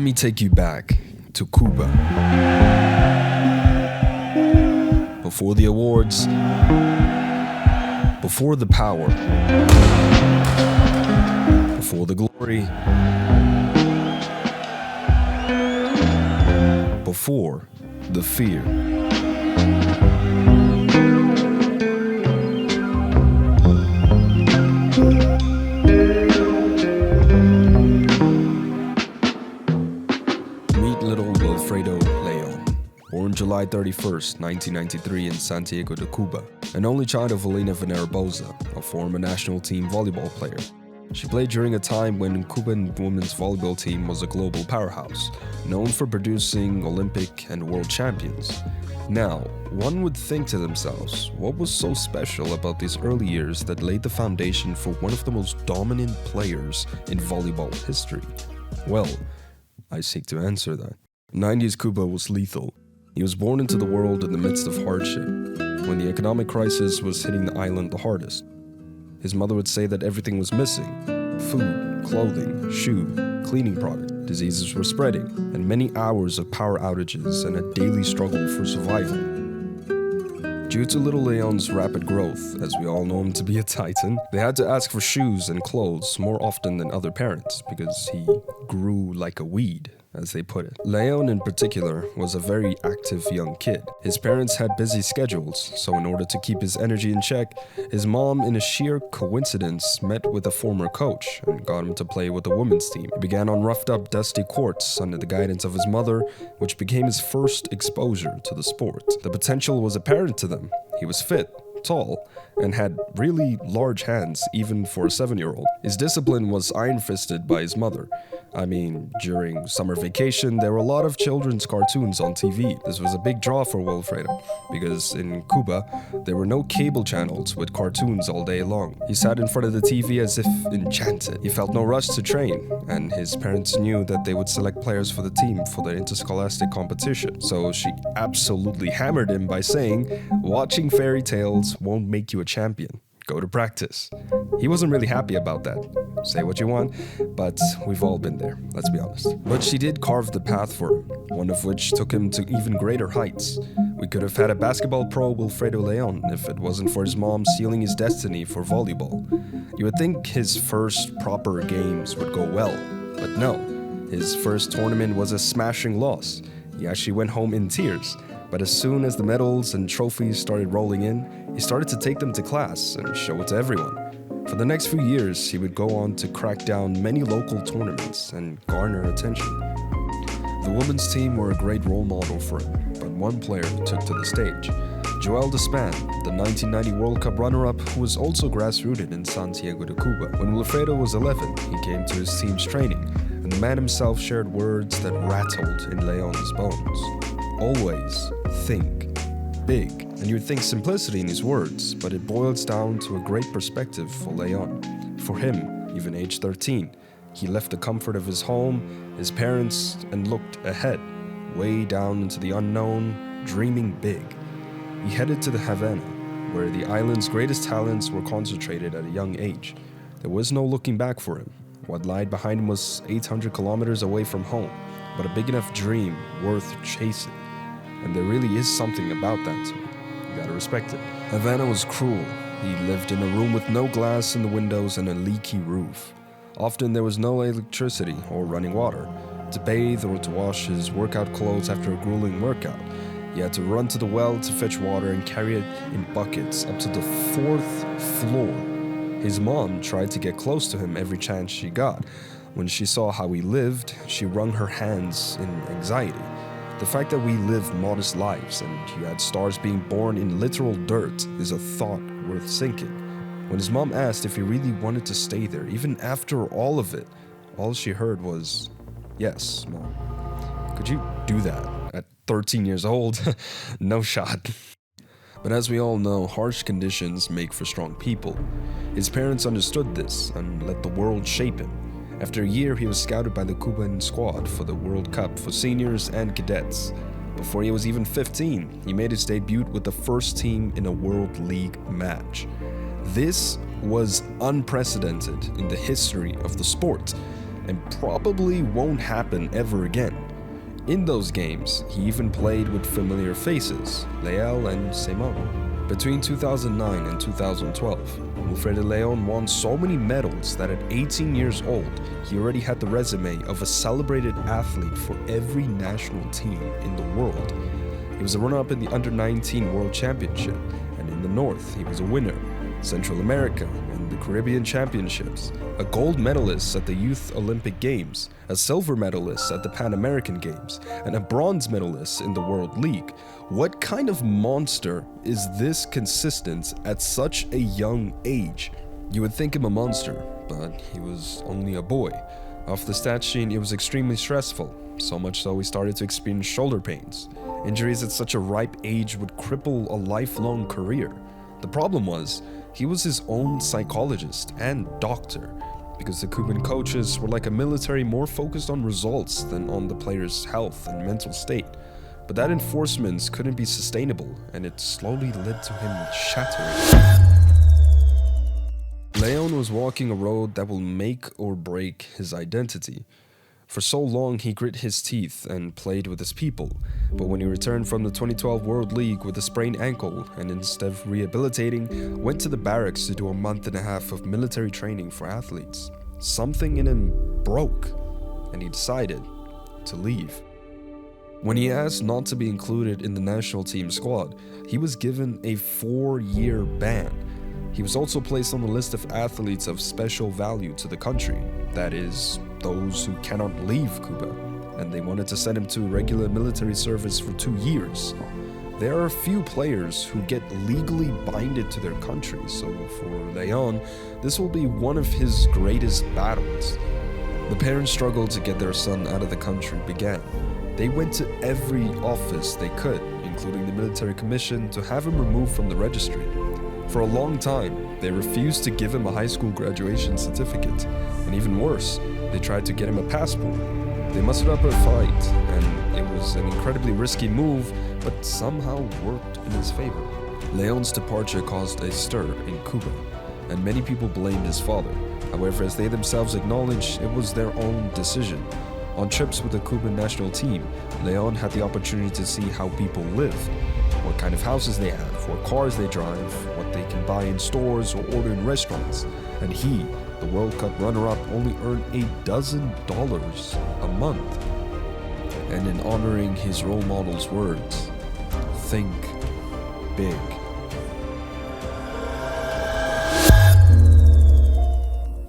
me take you back to Cuba. Before the awards, before the power, before the glory, before the fear. Meet little Wilfredo León, born July 31st, 1993 in Santiago de Cuba, an only child of Elena Venerabosa, a former national team volleyball player. She played during a time when Cuban women's volleyball team was a global powerhouse, known for producing Olympic and world champions. Now, one would think to themselves, what was so special about these early years that laid the foundation for one of the most dominant players in volleyball history? Well, I seek to answer that. 90s Cuba was lethal. He was born into the world in the midst of hardship, when the economic crisis was hitting the island the hardest. His mother would say that everything was missing: food, clothing, shoe, cleaning products. Diseases were spreading, and many hours of power outages and a daily struggle for survival. Due to little Leon's rapid growth, as we all know him to be a titan, they had to ask for shoes and clothes more often than other parents because he grew like a weed, as they put it. León in particular was a very active young kid. His parents had busy schedules, so in order to keep his energy in check, his mom, in a sheer coincidence, met with a former coach and got him to play with the women's team. He began on roughed-up, dusty courts under the guidance of his mother, which became his first exposure to the sport. The potential was apparent to them. He was fit, tall, and had really large hands even for a 7-year-old. His discipline was iron-fisted by his mother. I mean, during summer vacation, there were a lot of children's cartoons on TV. This was a big draw for Wilfredo, because in Cuba, there were no cable channels with cartoons all day long. He sat in front of the TV as if enchanted. He felt no rush to train, and his parents knew that they would select players for the team for the interscholastic competition. So she absolutely hammered him by saying, "Watching fairy tales won't make you a champion. Go to practice." He wasn't really happy about that. Say what you want, but we've all been there, let's be honest. But she did carve the path for him, one of which took him to even greater heights. We could have had a basketball pro Wilfredo León if it wasn't for his mom sealing his destiny for volleyball. You would think his first proper games would go well, but no. His first tournament was a smashing loss. He actually went home in tears. But as soon as the medals and trophies started rolling in, he started to take them to class and show it to everyone. For the next few years, he would go on to crack down many local tournaments and garner attention. The women's team were a great role model for him, but one player took to the stage. Joel Despan, the 1990 World Cup runner-up, who was also grassrooted in Santiago de Cuba. When Wilfredo was 11, he came to his team's training, and the man himself shared words that rattled in León's bones. Always think big. And you'd think simplicity in his words, but it boils down to a great perspective for León. For him, even age 13, he left the comfort of his home, his parents, and looked ahead, way down into the unknown, dreaming big. He headed to the Havana, where the island's greatest talents were concentrated at a young age. There was no looking back for him. What lied behind him was 800 kilometers away from home, but a big enough dream worth chasing. And there really is something about that to it. You gotta respect it. Havana was cruel. He lived in a room with no glass in the windows and a leaky roof. Often there was no electricity or running water. To bathe or to wash his workout clothes after a grueling workout, he had to run to the well to fetch water and carry it in buckets up to the 4th floor. His mom tried to get close to him every chance she got. When she saw how he lived, she wrung her hands in anxiety. The fact that we live modest lives and you had stars being born in literal dirt is a thought worth sinking. When his mom asked if he really wanted to stay there, even after all of it, all she heard was, "Yes, Mom." Could you do that at 13 years old? No shot. But as we all know, harsh conditions make for strong people. His parents understood this and let the world shape him. After a year, he was scouted by the Cuban squad for the World Cup for seniors and cadets. Before he was even 15, he made his debut with the first team in a World League match. This was unprecedented in the history of the sport. and probably won't happen ever again. In those games, he even played with familiar faces, Leão and Simão. Between 2009 and 2012, Wilfredo León won so many medals that at 18 years old, he already had the resume of a celebrated athlete for every national team in the world. He was a runner-up in the Under-19 World Championship, and in the North, he was a winner, Central America and the Caribbean Championships, a gold medalist at the Youth Olympic Games, a silver medalist at the Pan American Games, and a bronze medalist in the World League. What kind of monster is this consistent at such a young age? You would think him a monster, but he was only a boy. Off the stat sheet, it was extremely stressful, so much so he started to experience shoulder pains. Injuries at such a ripe age would cripple a lifelong career. The problem was, he was his own psychologist and doctor, because the Cuban coaches were like a military more focused on results than on the player's health and mental state. But that enforcement couldn't be sustainable, and it slowly led to him shattering. León was walking a road that will make or break his identity. For so long, he grit his teeth and played with his people, but when he returned from the 2012 World League with a sprained ankle and instead of rehabilitating, went to the barracks to do a month and a half of military training for athletes. Something in him broke, and he decided to leave. When he asked not to be included in the national team squad, he was given a 4-year ban. He was also placed on the list of athletes of special value to the country, that is, those who cannot leave Cuba, and they wanted to send him to regular military service for 2 years. There are a few players who get legally binded to their country, so for León, this will be one of his greatest battles. The parents' struggle to get their son out of the country began. They went to every office they could, including the military commission, to have him removed from the registry. For a long time, they refused to give him a high school graduation certificate, and even worse, they tried to get him a passport. They mustered up a fight, and it was an incredibly risky move, but somehow worked in his favor. León's departure caused a stir in Cuba, and many people blamed his father. However, as they themselves acknowledged, it was their own decision. On trips with the Cuban national team, León had the opportunity to see how people live, what kind of houses they have, what cars they drive, what they can buy in stores or order in restaurants, and he, the World Cup runner-up, only earned $12 a month. And in honoring his role model's words, think big.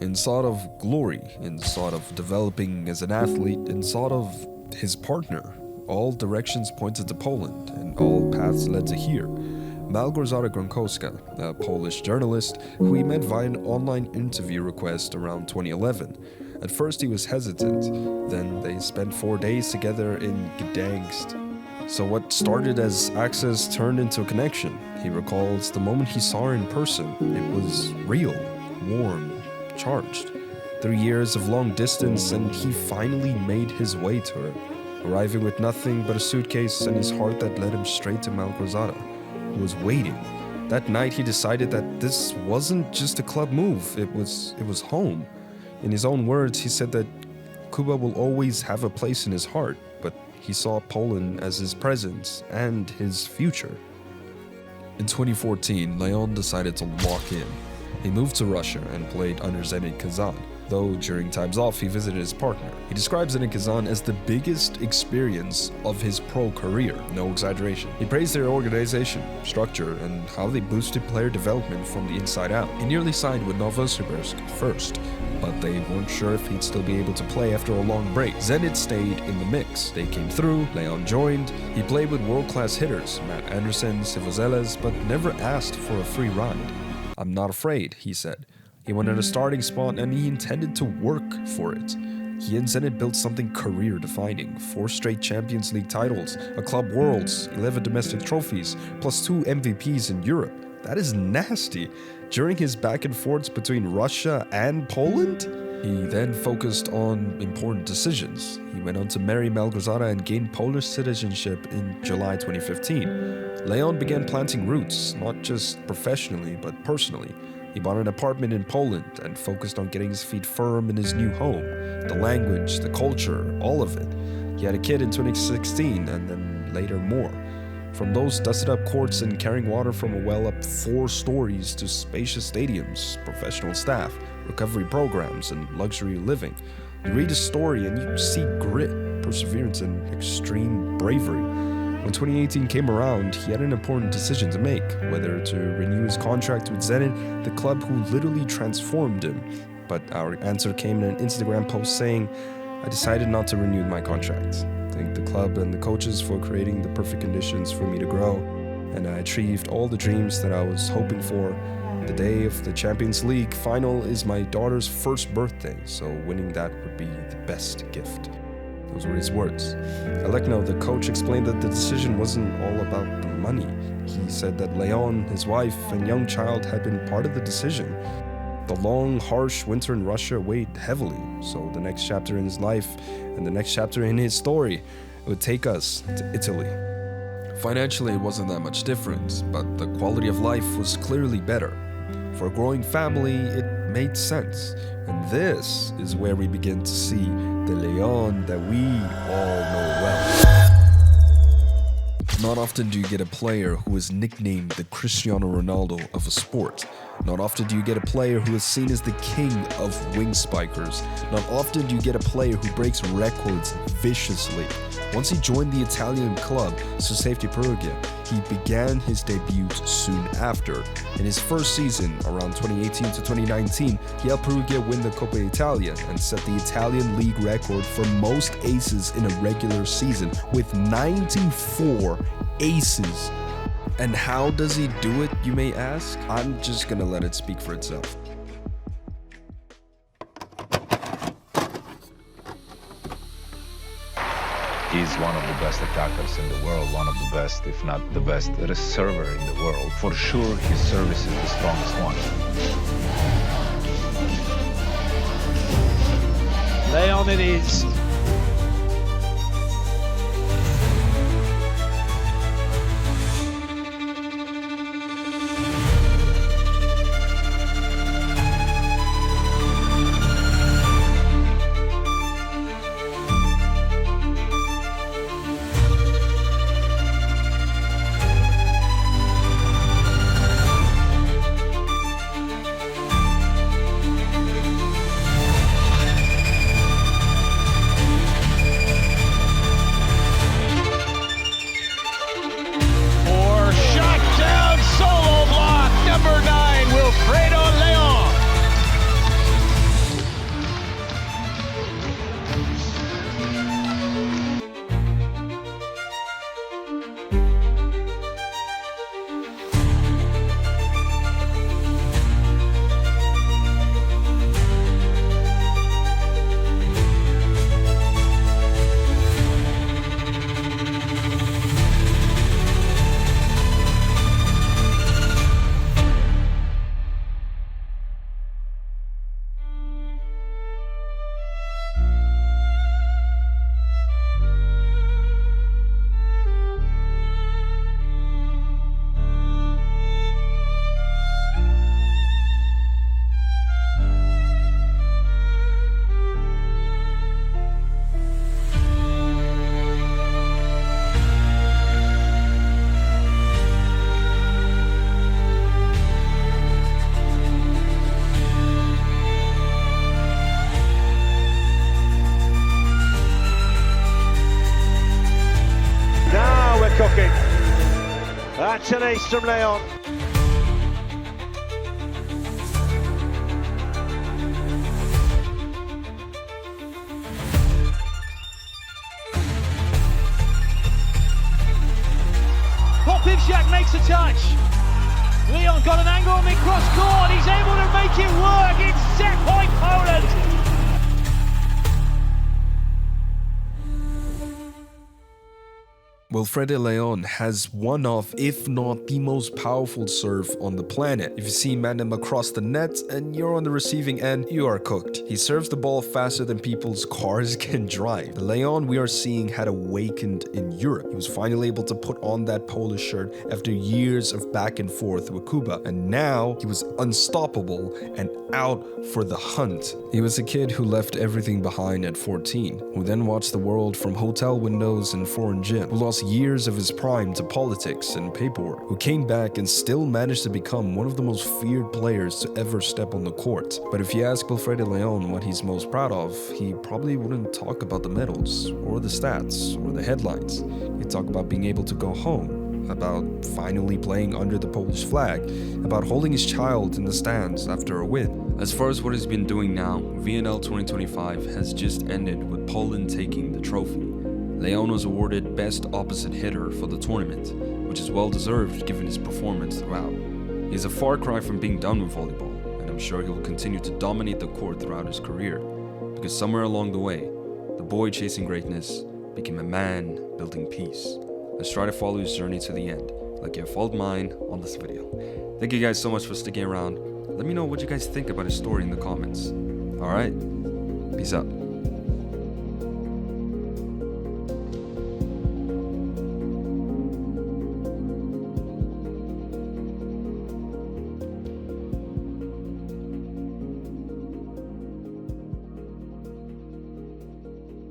In sort of glory, in sort of developing as an athlete, in sort of his partner, all directions pointed to Poland, and all paths led to here. Małgorzata Gronkowska, a Polish journalist who he met via an online interview request around 2011. At first he was hesitant, then they spent 4 days together in Gdańsk. So what started as access turned into a connection. He recalls the moment he saw her in person. It was real, warm, charged. 3 years of long distance, and he finally made his way to her, arriving with nothing but a suitcase and his heart that led him straight to Małgorzata, who was waiting. That night he decided that this wasn't just a club move, it was home. In his own words, he said that Cuba will always have a place in his heart, but he saw Poland as his present and his future. In 2014, León decided to lock in. He moved to Russia and played under Zenit Kazan, though during times off he visited his partner. He describes Zenit Kazan as the biggest experience of his pro career, no exaggeration. He praised their organization, structure, and how they boosted player development from the inside out. He nearly signed with Novosibirsk first, but they weren't sure if he'd still be able to play after a long break. Zenit stayed in the mix. They came through, León joined. He played with world-class hitters, Matt Anderson, Sivozeles, but never asked for a free ride. "I'm not afraid," he said. He wanted a starting spot and he intended to work for it. He and Zenit built something career-defining. 4 straight Champions League titles, a Club Worlds, 11 domestic trophies, plus 2 MVPs in Europe. That is nasty. During his back and forths between Russia and Poland, he then focused on important decisions. He went on to marry Małgorzata and gain Polish citizenship in July 2015. León began planting roots, not just professionally, but personally. He bought an apartment in Poland and focused on getting his feet firm in his new home. The language, the culture, all of it. He had a kid in 2016 and then later more. From those dusted up courts and carrying water from a well up 4 stories to spacious stadiums, professional staff, recovery programs, and luxury living. You read his story and you see grit, perseverance, and extreme bravery. When 2018 came around, he had an important decision to make, whether to renew his contract with Zenit, the club who literally transformed him. But our answer came in an Instagram post saying, "I decided not to renew my contract. Thank the club and the coaches for creating the perfect conditions for me to grow, and I achieved all the dreams that I was hoping for. The day of the Champions League final is my daughter's first birthday, so winning that would be the best gift." Those were his words. Alekno, the coach, explained that the decision wasn't all about the money. He said that León, his wife, and young child had been part of the decision. The long, harsh winter in Russia weighed heavily, so the next chapter in his life and the next chapter in his story would take us to Italy. Financially, it wasn't that much different, but the quality of life was clearly better. For a growing family, it made sense. And this is where we begin to see the León that we all know well. Not often do you get a player who is nicknamed the Cristiano Ronaldo of a sport. Not often do you get a player who is seen as the king of wing spikers. Not often do you get a player who breaks records viciously. Once he joined the Italian club, Safety Perugia, he began his debut soon after. In his first season, around 2018 to 2019, he helped Perugia win the Coppa Italia and set the Italian league record for most aces in a regular season, with 94 aces. And how does he do it, you may ask? I'm just gonna let it speak for itself. He's one of the best attackers in the world, one of the best, if not the best, server in the world. For sure, his service is the strongest one. León it is. Number 9, Wilfredo León. Cooking. That's an ace from León. Popivchak makes a touch. León got an angle on the cross court. He's able to make it work. It's set point Poland. Wilfredo León has one of, if not the most powerful serve on the planet. If you see him across the net and you're on the receiving end, you are cooked. He serves the ball faster than people's cars can drive. The León we are seeing had awakened in Europe. He was finally able to put on that Polish shirt after years of back and forth with Cuba, and now he was unstoppable and out for the hunt. He was a kid who left everything behind at 14, who then watched the world from hotel windows and foreign gyms, who lost years of his prime to politics and paperwork, who came back and still managed to become one of the most feared players to ever step on the court. But if you ask Wilfredo León what he's most proud of, he probably wouldn't talk about the medals, or the stats, or the headlines. He'd talk about being able to go home, about finally playing under the Polish flag, about holding his child in the stands after a win. As far as what he's been doing now, VNL 2025 has just ended with Poland taking the trophy. León was awarded Best Opposite Hitter for the tournament, which is well deserved given his performance throughout. He is a far cry from being done with volleyball, and I'm sure he will continue to dominate the court throughout his career, because somewhere along the way, the boy chasing greatness became a man building peace. Let's try to follow his journey to the end, like you have followed mine on this video. Thank you guys so much for sticking around. Let me know what you guys think about his story in the comments. Alright, peace out.